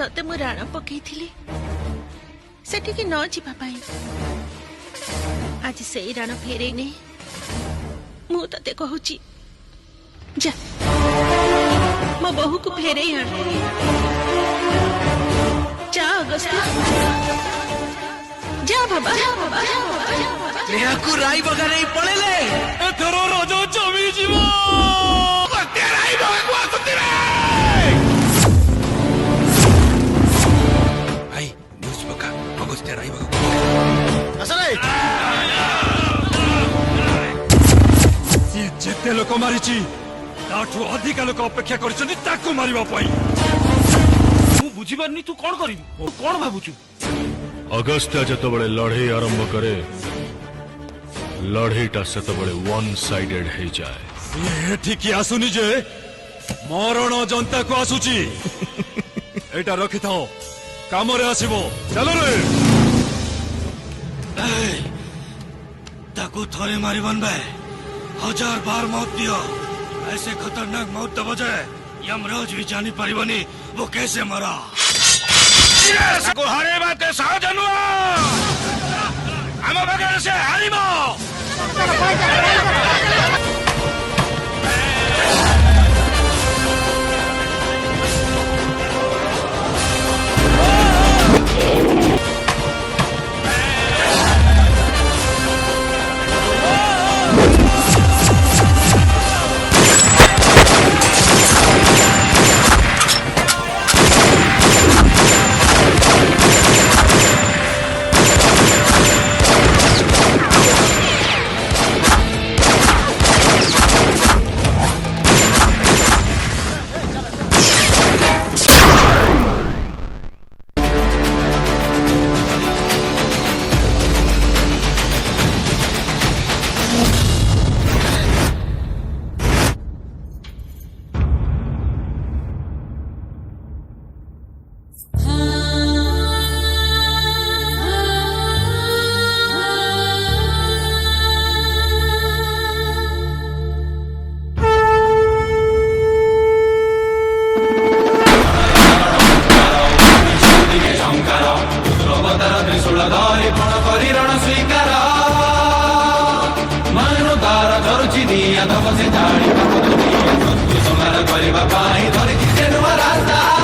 तते मु राण पकई सेठिकी न जीवा पाई आज से राण फेरे नहीं मु तते कहूची जा मो बहू को फेरे आण जा अगस्त जा बाबा नेहा को राई बगा नहीं पड़ेले एथरो रजो जमी जीवो ते राई बगा को आसुती रे भाई न्यूज़ बका अगस्त राई बगा असले सी जेते लोक मारिची ताठू अधिक लोक अपेक्षा करछनी ताकू मारिबा पई तू बुझी पारनी तू कोन करिबी तू कोन भाबुचू अगस्त्या जतबळे लड़े आरंभ करे लड़ेटा सेतबळे वन साइडेड हे जाए ये ठीक आसुनी जे मरण जनता को आसुची एटा रखि थाओ काम रे आसीबो चलो रे ताकू थोड़े मारिबन बे 1000 बार मौत दियो ऐसे खतरनाक मौत दब जाए यमराज भी जानी परिबनी वो कैसे मरा को हारे बाते सावधान हम बगैर से हारिमो दिया धमसे झाड़ी पकड़ दिया तुम्हारा परिवार पाई धरी जिसे रास्ता